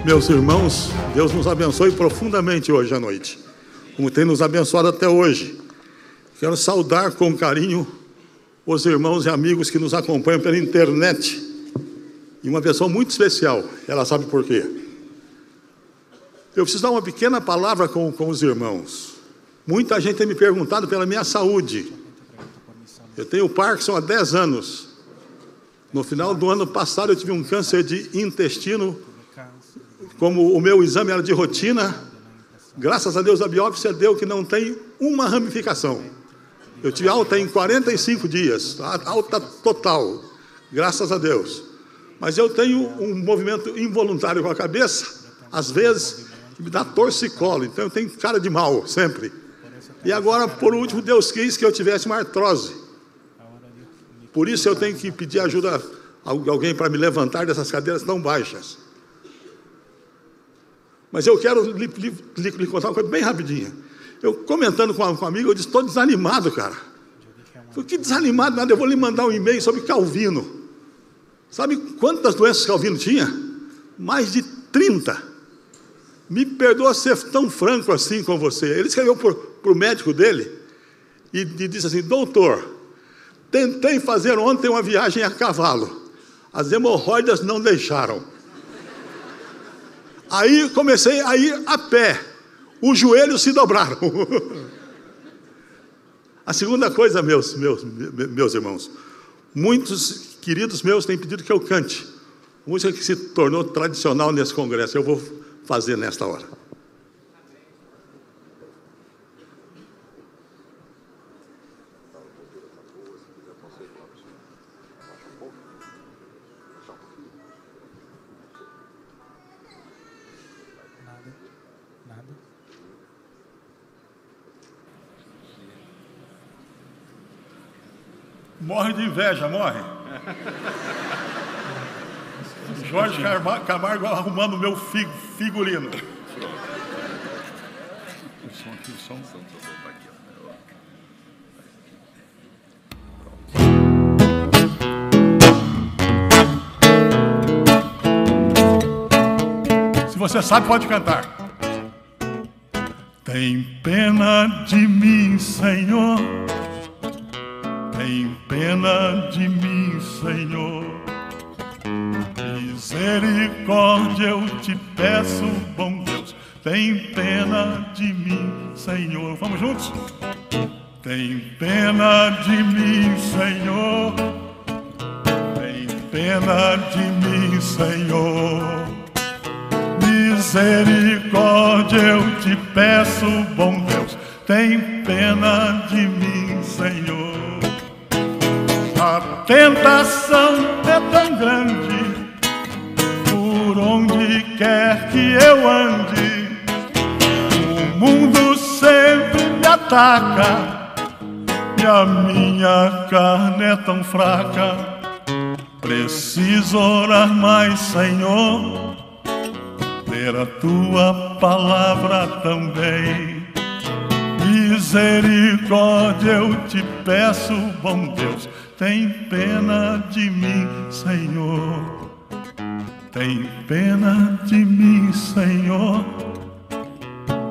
Meus irmãos, Deus nos abençoe profundamente hoje à noite, como tem nos abençoado até hoje. Quero saudar com carinho os irmãos e amigos que nos acompanham pela internet. E uma pessoa muito especial, ela sabe por quê. Eu preciso dar uma pequena palavra com os irmãos. Muita gente tem me perguntado pela minha saúde. Eu tenho Parkinson há 10 anos. No final do ano passado eu tive um câncer de intestino. Como o meu exame era de rotina, graças a Deus a biópsia deu que não tem uma ramificação. Eu tive alta em 45 dias, alta total, graças a Deus. Mas eu tenho um movimento involuntário com a cabeça, às vezes, que me dá torcicolo, então eu tenho cara de mal, sempre. E agora, por último, Deus quis que eu tivesse uma artrose. Por isso eu tenho que pedir ajuda a alguém para me levantar dessas cadeiras tão baixas. Mas eu quero lhe contar uma coisa bem rapidinha. Eu comentando com um amigo, eu disse, estou desanimado, cara. Falei, que desanimado nada, eu vou lhe mandar um e-mail sobre Calvino. Sabe quantas doenças Calvino tinha? Mais de 30. Me perdoa ser tão franco assim com você. Ele escreveu para o médico dele e disse assim, doutor, tentei fazer ontem uma viagem a cavalo. As hemorroidas não deixaram. Aí comecei a ir a pé. Os joelhos se dobraram. A segunda coisa, meus irmãos, muitos queridos meus têm pedido que eu cante. Música que se tornou tradicional nesse congresso. Eu vou fazer nesta hora. Morre de inveja, morre. Jorge Camargo arrumando o meu figurino. O som. Se você sabe, pode cantar. Tem pena de mim, Senhor. Tem pena de mim, Senhor. Misericórdia eu te peço, bom Deus. Tem pena de mim, Senhor. Vamos juntos? Tem pena de mim, Senhor. Tem pena de mim, Senhor. Misericórdia eu te peço, bom Deus. Tem pena de mim, Senhor. A tentação é tão grande, por onde quer que eu ande, o mundo sempre me ataca, e a minha carne é tão fraca. Preciso orar mais, Senhor, ler a tua palavra também. Misericórdia eu te peço, bom Deus. Tem pena de mim, Senhor. Tem pena de mim, Senhor.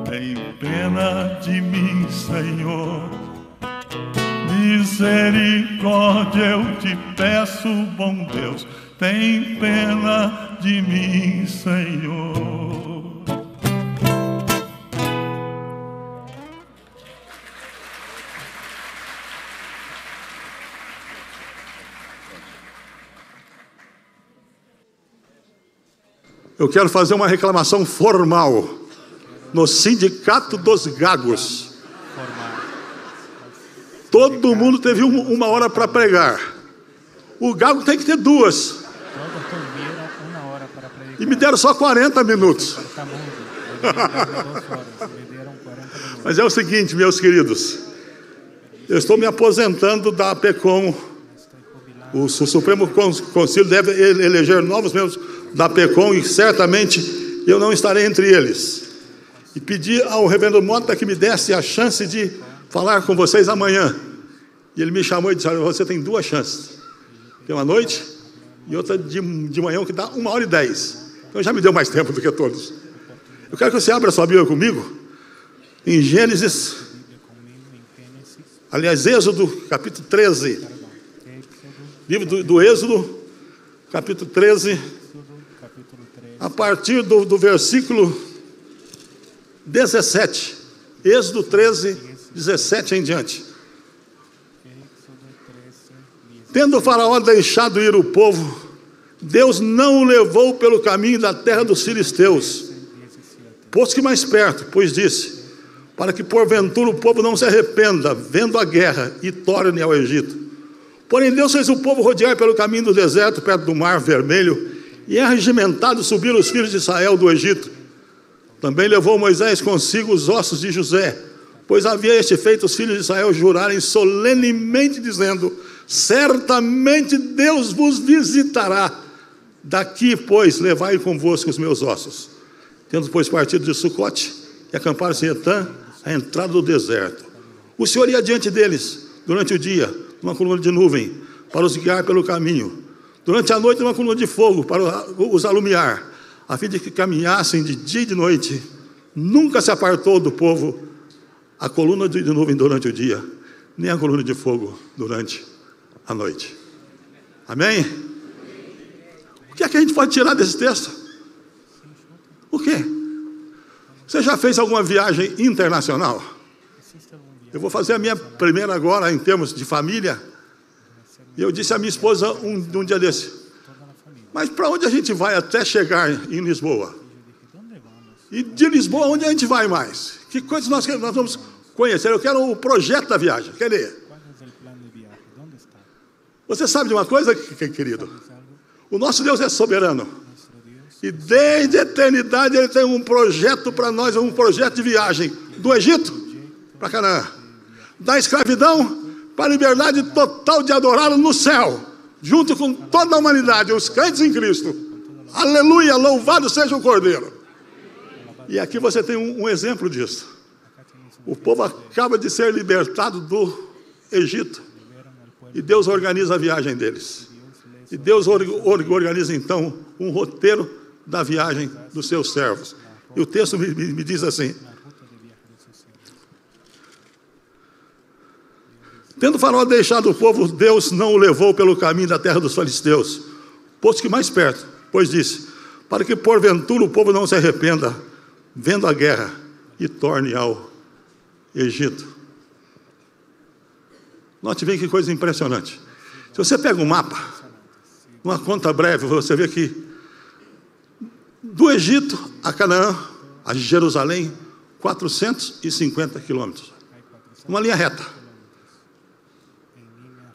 Tem pena de mim, Senhor. Misericórdia eu te peço, bom Deus. Tem pena de mim, Senhor. Eu quero fazer uma reclamação formal no Sindicato dos Gagos. Todo mundo teve uma hora para pregar. O gago tem que ter 2. E me deram só 40 minutos. Mas é o seguinte, meus queridos. Eu estou me aposentando da APECOM. O Supremo Conselho deve eleger novos membros da APECOM e certamente eu não estarei entre eles. E pedi ao reverendo Mota que me desse a chance de falar com vocês amanhã. E ele me chamou e disse, olha, você tem 2 chances. Tem uma noite e outra de manhã, que dá 1h10. Então já me deu mais tempo do que todos. Eu quero que você abra sua Bíblia comigo em Gênesis, aliás, Êxodo, capítulo 13. Livro do Êxodo, capítulo 13, a partir do versículo 17. Êxodo 13, 17 em diante. Tendo o faraó deixado ir o povo, Deus não o levou pelo caminho da terra dos filisteus, posto que mais perto, pois disse, para que porventura o povo não se arrependa, vendo a guerra, e torne ao Egito. Porém Deus fez o povo rodear pelo caminho do deserto, perto do mar vermelho, e arregimentado subiram os filhos de Israel do Egito. Também levou Moisés consigo os ossos de José, pois havia este feito os filhos de Israel jurarem solenemente, dizendo, certamente Deus vos visitará. Daqui, pois, levai convosco os meus ossos. Tendo, pois, partido de Sucote, e acamparam-se em Etã, à entrada do deserto. O Senhor ia diante deles, durante o dia, numa coluna de nuvem, para os guiar pelo caminho. Durante a noite, numa coluna de fogo, para os alumiar, a fim de que caminhassem de dia e de noite. Nunca se apartou do povo a coluna de nuvem durante o dia, nem a coluna de fogo durante a noite. Amém? O que é que a gente pode tirar desse texto? O quê? Você já fez alguma viagem internacional? Eu vou fazer a minha primeira agora em termos de família. E eu disse à minha esposa um dia desse, mas para onde a gente vai até chegar em Lisboa? E de Lisboa, onde a gente vai mais? Que coisas nós vamos conhecer? Eu quero o projeto da viagem. Quer Você sabe de uma coisa, querido? O nosso Deus é soberano. E desde a eternidade Ele tem um projeto para nós, um projeto de viagem. Do Egito para Canaã. Da escravidão para a liberdade total de adorá-lo no céu. Junto com toda a humanidade, os crentes em Cristo. Aleluia, louvado seja o Cordeiro. E aqui você tem um exemplo disso. O povo acaba de ser libertado do Egito. E Deus organiza a viagem deles. E Deus organiza então um roteiro da viagem dos seus servos. E o texto me diz assim: tendo o faraó deixado o povo, Deus não o levou pelo caminho da terra dos filisteus, posto que mais perto, pois disse, para que porventura o povo não se arrependa, vendo a guerra, e torne ao Egito. Note bem que coisa impressionante. Se você pega um mapa, uma conta breve, você vê que do Egito a Canaã, a Jerusalém, 450 quilômetros. Uma linha reta.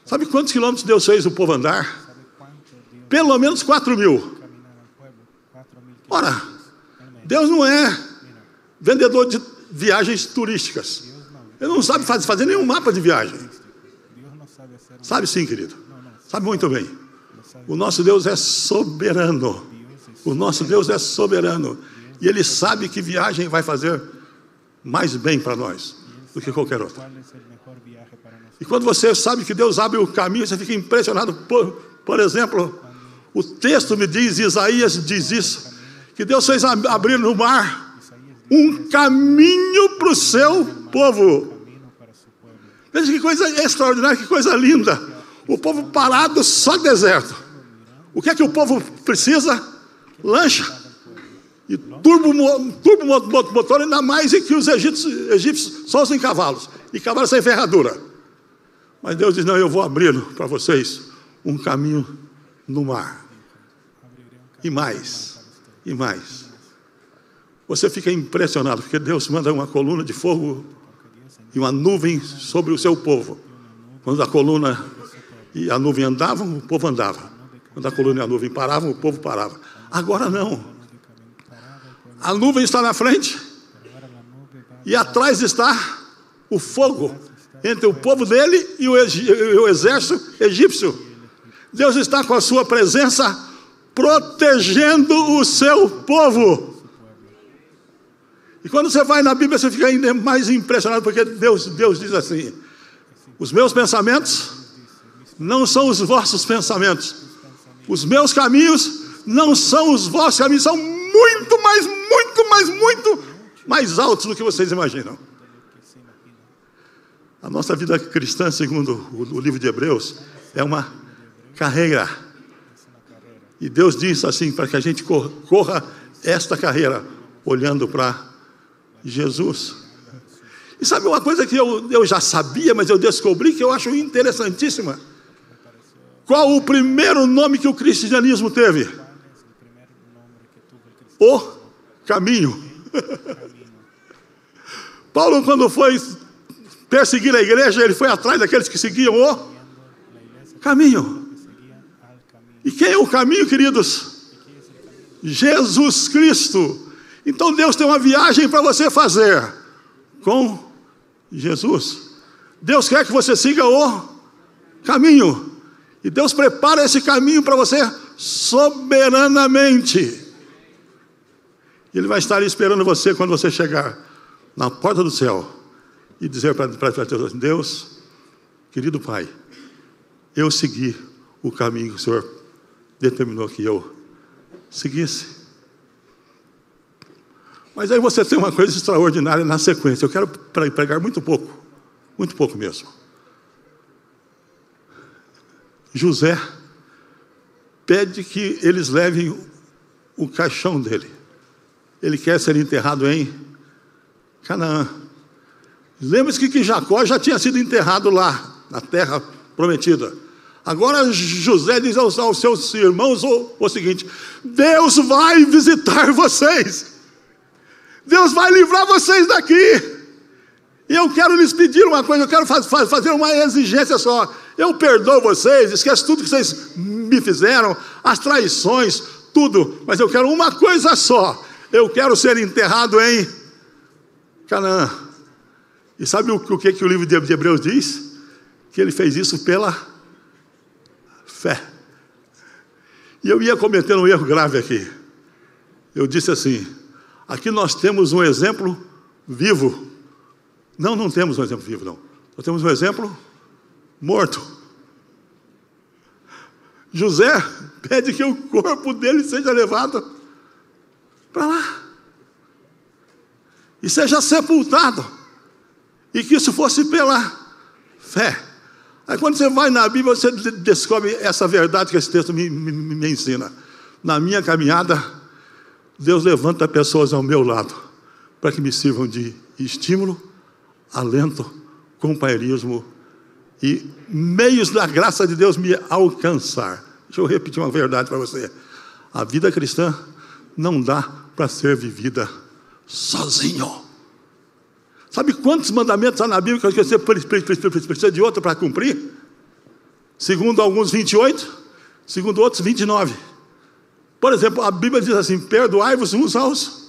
Sabe quantos quilômetros Deus fez o povo andar? Pelo menos 4.000. Ora, Deus não é vendedor de viagens turísticas. Ele não sabe fazer nenhum mapa de viagem. Sabe sim, querido. Sabe muito bem. O nosso Deus é soberano. O nosso Deus é soberano. E Ele sabe que viagem vai fazer mais bem para nós do que qualquer outra. E quando você sabe que Deus abre o caminho, você fica impressionado. Por exemplo, o texto me diz, Isaías diz isso, que Deus fez abrir no mar um caminho para o seu povo. Veja que coisa extraordinária, que coisa linda. O povo parado, só deserto. O que é que o povo precisa? Lancha e turbo motor, ainda mais em que os egípcios só usam cavalos, e cavalos sem ferradura. Mas Deus diz, não, eu vou abrir para vocês um caminho no mar. E mais, e mais. Você fica impressionado, porque Deus manda uma coluna de fogo e uma nuvem sobre o seu povo. Quando a coluna e a nuvem andavam, o povo andava. Quando a coluna e a nuvem paravam, o povo parava. Agora não. A nuvem está na frente e atrás está o fogo entre o povo dele e o exército egípcio. Deus está com a sua presença protegendo o seu povo. E quando você vai na Bíblia, você fica ainda mais impressionado, porque Deus diz assim: os meus pensamentos não são os vossos pensamentos, os meus caminhos não são os vossos caminhos, são muito mais altos do que vocês imaginam. A nossa vida cristã, segundo o livro de Hebreus, é uma carreira. E Deus diz assim, para que a gente corra esta carreira, olhando para Jesus. E sabe uma coisa que eu já sabia, mas eu descobri, que eu acho interessantíssima? Qual o primeiro nome que o cristianismo teve? O caminho. Paulo, quando foi perseguir a igreja, ele foi atrás daqueles que seguiam o caminho. E quem é o caminho, queridos? Jesus Cristo. Então Deus tem uma viagem para você fazer com Jesus. Deus quer que você siga o caminho. E Deus prepara esse caminho para você soberanamente. Ele vai estar ali esperando você quando você chegar na porta do céu e dizer para Deus: Deus, querido Pai, eu segui o caminho que o Senhor determinou que eu seguisse. Mas aí você tem uma coisa extraordinária na sequência. Eu quero pregar muito pouco mesmo. José pede que eles levem o caixão dele. Ele quer ser enterrado em Canaã. Lembre-se que Jacó já tinha sido enterrado lá, na terra prometida. Agora José diz aos seus irmãos o seguinte: Deus vai visitar vocês. Deus vai livrar vocês daqui. E eu quero lhes pedir uma coisa, eu quero fazer uma exigência só. Eu perdoo vocês, esqueço tudo que vocês me fizeram, as traições, tudo. Mas eu quero uma coisa só. Eu quero ser enterrado em Canaã. E sabe o que o livro de Hebreus diz? Que ele fez isso pela fé. E eu ia cometer um erro grave aqui. Eu disse assim: aqui nós temos um exemplo vivo. Não temos um exemplo vivo, não. Nós temos um exemplo morto. José pede que o corpo dele seja levado para lá e seja sepultado, e que isso fosse pela fé. Aí quando você vai na Bíblia, você descobre essa verdade que esse texto me ensina. Na minha caminhada, Deus levanta pessoas ao meu lado para que me sirvam de estímulo, alento, companheirismo e meios da graça de Deus me alcançar. Deixa eu repetir uma verdade para você. A vida cristã não dá para ser vivida sozinho. Sabe quantos mandamentos há na Bíblia que você precisa de outro para cumprir? Segundo alguns 28, segundo outros 29. Por exemplo, a Bíblia diz assim: perdoai-vos uns aos...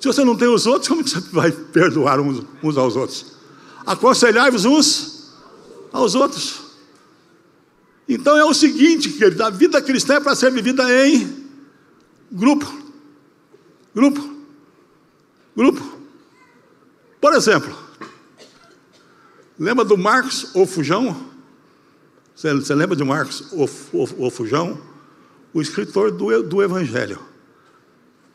Se você não tem os outros, como que você vai perdoar uns aos outros? Aconselhai-vos uns aos outros. Então é o seguinte, querido, a vida cristã é para ser vivida em grupo. Por exemplo, lembra do Marcos o Fujão? Você lembra de Marcos o Fujão? O escritor do Evangelho.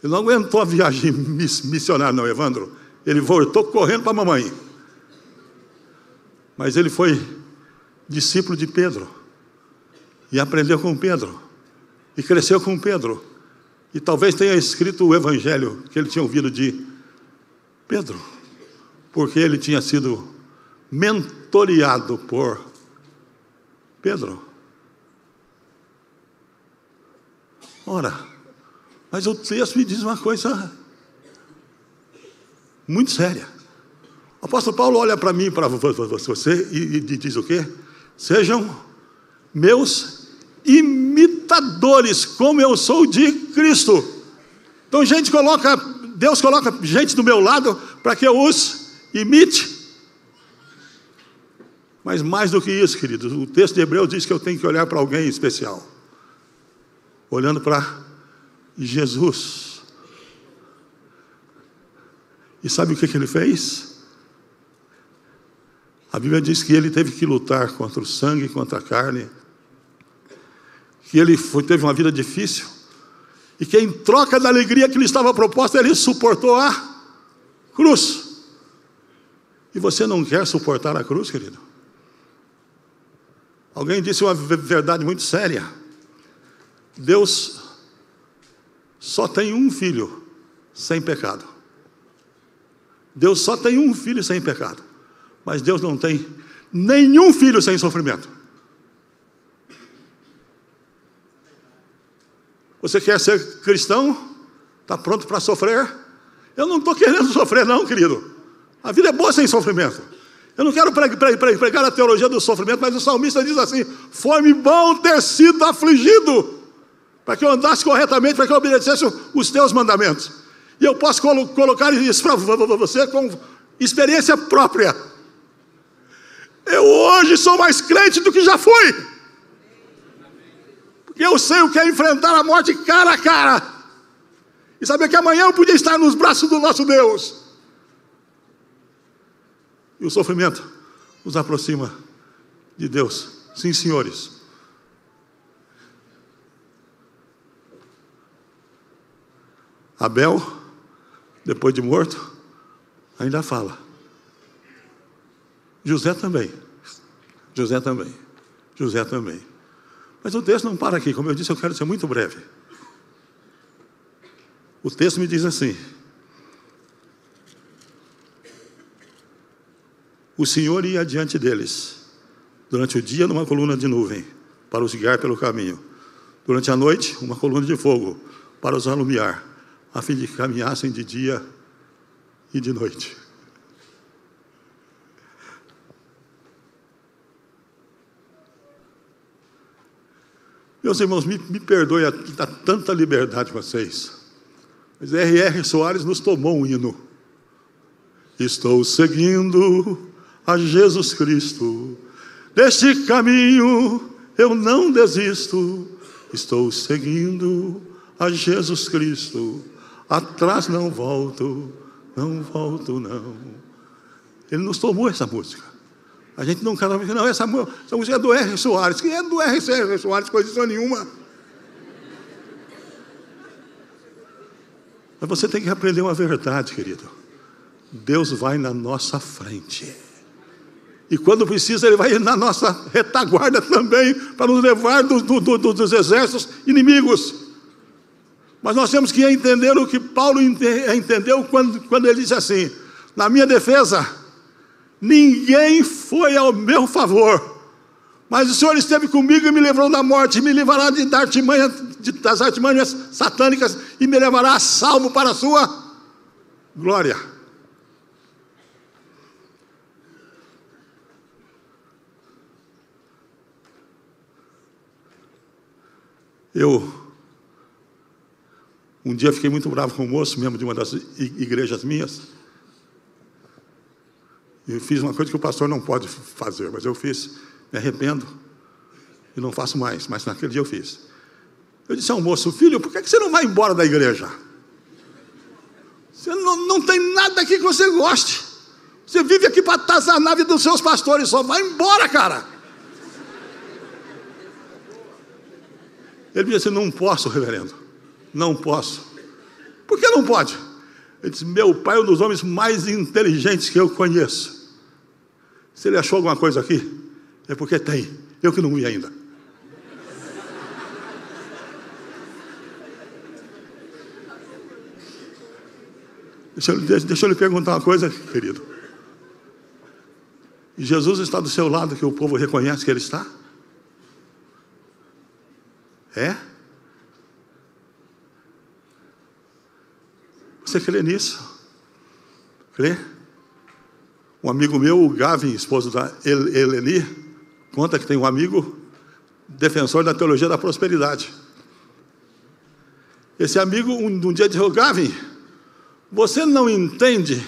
Ele não aguentou a viagem missionária, não, Evandro. Ele voltou correndo para a mamãe. Mas ele foi discípulo de Pedro. E aprendeu com Pedro. E cresceu com Pedro. E talvez tenha escrito o Evangelho que ele tinha ouvido de Pedro. Porque ele tinha sido mentoreado por Pedro. Ora, mas o texto me diz uma coisa muito séria. O apóstolo Paulo olha para mim e para você e diz o quê? Sejam meus imitadores, como eu sou de Cristo. Então Deus coloca gente do meu lado para que eu os imite. Mas mais do que isso, queridos, o texto de Hebreus diz que eu tenho que olhar para alguém especial. Olhando para Jesus. E sabe o que ele fez? A Bíblia diz que ele teve que lutar contra o sangue, contra a carne. Que ele teve uma vida difícil. e que em troca da alegria que lhe estava proposta, ele suportou a cruz. E você não quer suportar a cruz, querido? Alguém disse uma verdade muito séria. Deus só tem um filho sem pecado. Deus só tem um filho sem pecado. Mas Deus não tem nenhum filho sem sofrimento. Você quer ser cristão? Está pronto para sofrer? Eu não estou querendo sofrer não, querido. A vida é boa sem sofrimento. Eu não quero pregar a teologia do sofrimento, mas o salmista diz assim: foi-me bom ter sido afligido, para que eu andasse corretamente, para que eu obedecesse os teus mandamentos. E eu posso colocar isso para você com experiência própria. Eu hoje sou mais crente do que já fui, porque eu sei o que é enfrentar a morte cara a cara, e saber que amanhã eu podia estar nos braços do nosso Deus. E o sofrimento nos aproxima de Deus. Sim, senhores. Abel, depois de morto, ainda fala. José também. José também. José também. Mas o texto não para aqui. Como eu disse, eu quero ser muito breve. O texto me diz assim: o Senhor ia adiante deles, durante o dia numa coluna de nuvem, para os guiar pelo caminho. Durante a noite, uma coluna de fogo, para os alumiar, a fim de que caminhassem de dia e de noite. Meus irmãos, me perdoe a tanta liberdade com vocês, mas R.R. Soares nos tomou um hino. Estou seguindo a Jesus Cristo, neste caminho eu não desisto. Estou seguindo a Jesus Cristo, atrás não volto, não volto não. Ele nos tomou essa música. A gente não canta, não, essa música é do R. Soares. Quem é do R. Soares? Coisa nenhuma. Mas você tem que aprender uma verdade, querido. Deus vai na nossa frente. E quando precisa, Ele vai na nossa retaguarda também, para nos levar dos exércitos inimigos. Mas nós temos que entender o que Paulo entendeu quando ele disse assim: na minha defesa, ninguém foi ao meu favor, mas o Senhor esteve comigo e me livrou da morte, e me livrará das artimanhas satânicas, e me levará a salvo para a sua glória. Um dia fiquei muito bravo com o moço, mesmo de uma das igrejas minhas. Eu fiz uma coisa que o pastor não pode fazer, mas eu fiz, me arrependo e não faço mais, mas naquele dia eu fiz. Eu disse ao moço: filho, por que você não vai embora da igreja? Você não tem nada aqui que você goste. Você vive aqui para atazanar a vida dos seus pastores, só vai embora, cara. Ele disse: não posso, reverendo, não posso. Por que não pode? Ele disse: meu pai é um dos homens mais inteligentes que eu conheço. Se ele achou alguma coisa aqui, é porque tem. Eu que não vi ainda. Deixa eu lhe perguntar uma coisa, querido. Jesus está do seu lado, que o povo reconhece que Ele está? É? Você crê nisso? Crê? Um amigo meu, o Gavin, esposo da Eleni, conta que tem um amigo defensor da teologia da prosperidade. Esse amigo um dia disse: Gavin, você não entende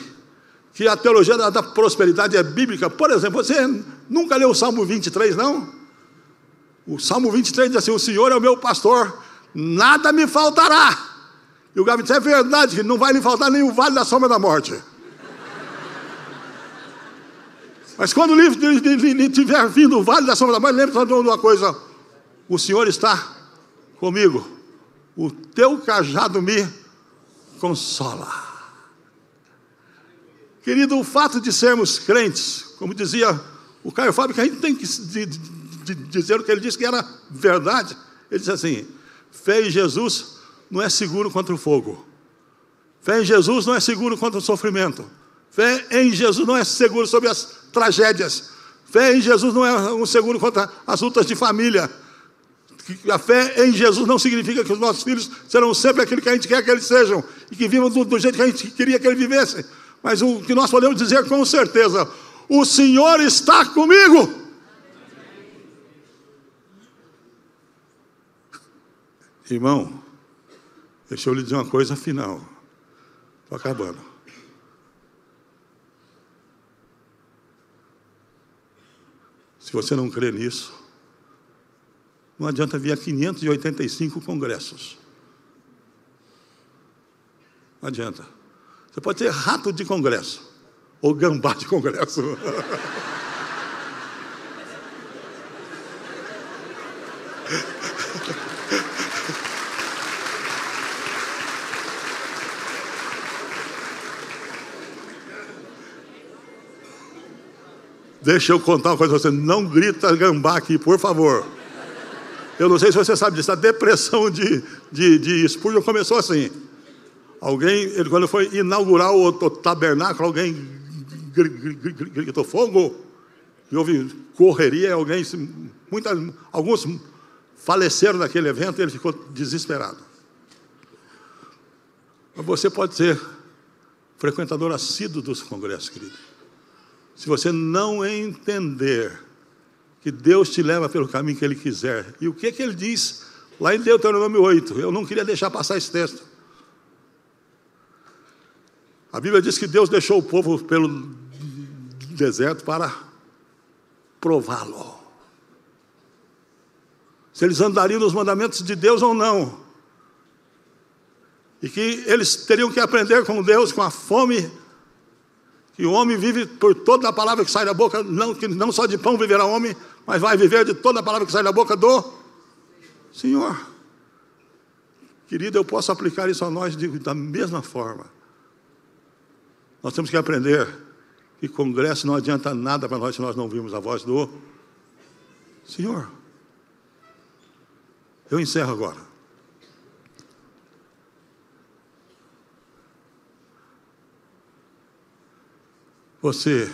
que a teologia da prosperidade é bíblica? Por exemplo, você nunca leu o Salmo 23, não? O Salmo 23 diz assim: o Senhor é o meu pastor, nada me faltará. E o Gavin disse: é verdade, que não vai lhe faltar nem o vale da sombra da morte. Mas quando lhe tiver vindo o vale da sombra da morte, lembre-se de uma coisa: o Senhor está comigo, o teu cajado me consola. Querido, o fato de sermos crentes, como dizia o Caio Fábio, que a gente tem que dizer o que ele disse que era verdade. Ele disse assim: fé em Jesus não é seguro contra o fogo. Fé em Jesus não é seguro contra o sofrimento. Fé em Jesus não é seguro sobre as tragédias. Fé em Jesus não é um seguro contra as lutas de família. A fé em Jesus não significa que os nossos filhos serão sempre aquilo que a gente quer que eles sejam e que vivam do jeito que a gente queria que eles vivessem. Mas o que nós podemos dizer com certeza: o Senhor está comigo. Irmão, deixa eu lhe dizer uma coisa final. Estou acabando. Se você não crê nisso, não adianta vir a 585 congressos. Não adianta. Você pode ser rato de congresso ou gambá de congresso. Deixa eu contar uma coisa para você. Não grita gambá aqui, por favor. Eu não sei se você sabe disso. A depressão de Spurgeon começou assim. Ele, quando foi inaugurar o tabernáculo, alguém gritou fogo. E houve correria. Alguns faleceram naquele evento e ele ficou desesperado. Mas você pode ser frequentador assíduo dos congressos, querido. Se você não entender que Deus te leva pelo caminho que Ele quiser. E o que Ele diz lá em Deuteronômio 8? Eu não queria deixar passar esse texto. A Bíblia diz que Deus deixou o povo pelo deserto para prová-lo. Se eles andariam nos mandamentos de Deus ou não. E que eles teriam que aprender com Deus, com a fome, que o homem vive por toda a palavra que sai da boca, que não só de pão viverá o homem, mas vai viver de toda a palavra que sai da boca do Senhor. Querido, eu posso aplicar isso a nós da mesma forma. Nós temos que aprender que congresso não adianta nada para nós se nós não ouvirmos a voz do Senhor. Eu encerro agora. Você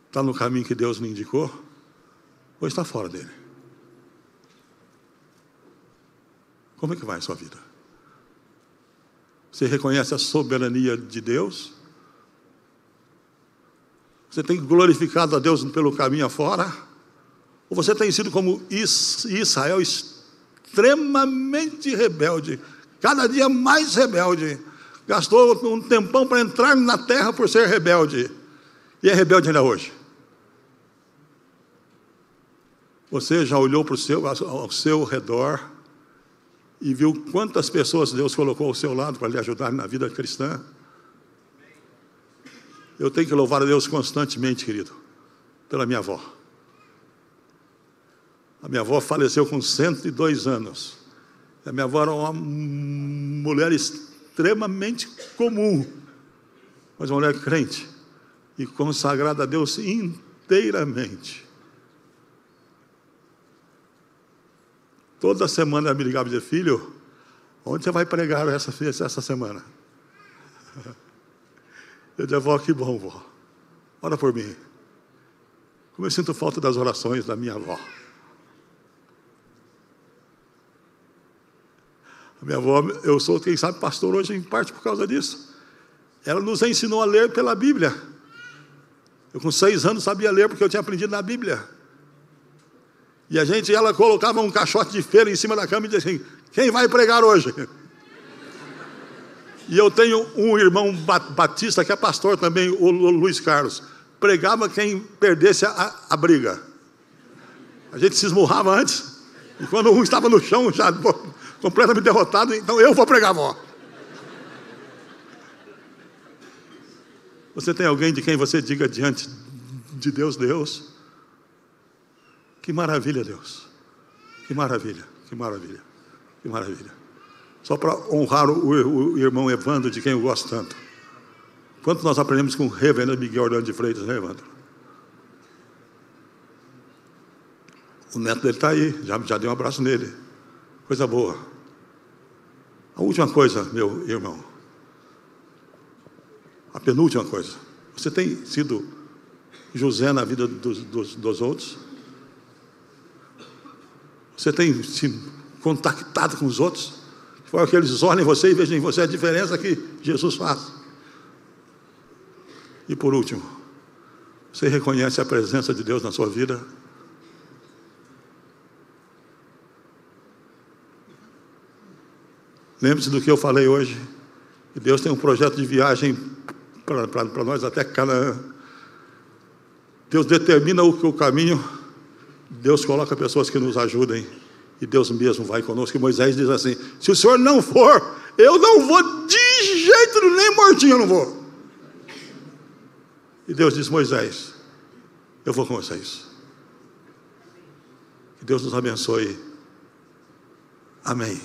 está no caminho que Deus lhe indicou ou está fora dele? Como é que vai a sua vida? Você reconhece a soberania de Deus? Você tem glorificado a Deus pelo caminho afora? Ou você tem sido como Israel, extremamente rebelde, cada dia mais rebelde? Gastou um tempão para entrar na terra por ser rebelde. E é rebelde ainda hoje. Você já olhou ao seu redor e viu quantas pessoas Deus colocou ao seu lado para lhe ajudar na vida cristã? Eu tenho que louvar a Deus constantemente, querido, pela minha avó. A minha avó faleceu com 102 anos. A minha avó era uma mulher extremamente comum, mas uma mulher crente e consagrada a Deus inteiramente. Toda semana ela me ligava e dizia: filho, onde você vai pregar essa semana? Eu dizia: vó, que bom, vó, ora por mim. Como eu sinto falta das orações da minha avó. A minha avó, eu sou, quem sabe, pastor hoje em parte por causa disso. Ela nos ensinou a ler pela Bíblia. Eu com 6 anos sabia ler porque eu tinha aprendido na Bíblia. E ela colocava um caixote de feira em cima da cama e dizia assim: quem vai pregar hoje? E eu tenho um irmão batista que é pastor também, o Luiz Carlos. Pregava quem perdesse a briga. A gente se esmurrava antes. E quando um estava no chão, já completamente derrotado, então eu vou pregar, vó. Você tem alguém de quem você diga diante de Deus: Deus, que maravilha, Deus. Que maravilha, que maravilha. Que maravilha. Só para honrar o irmão Evandro, de quem eu gosto tanto. Quanto nós aprendemos com o reverendo Miguel Orlando de Freitas, né, Evandro? O neto dele está aí, já dei um abraço nele. Coisa boa. A última coisa, meu irmão. A penúltima coisa. Você tem sido José na vida dos outros? Você tem se contactado com os outros? Para que eles olhem em você e vejam em você a diferença que Jesus faz. E por último, você reconhece a presença de Deus na sua vida? Lembre-se do que eu falei hoje. Que Deus tem um projeto de viagem para nós até Canaã. Deus determina o caminho. Deus coloca pessoas que nos ajudem. E Deus mesmo vai conosco. E Moisés diz assim: se o Senhor não for, eu não vou de jeito nenhum, nem mortinho eu não vou. E Deus diz: Moisés, eu vou com vocês. Que Deus nos abençoe. Amém.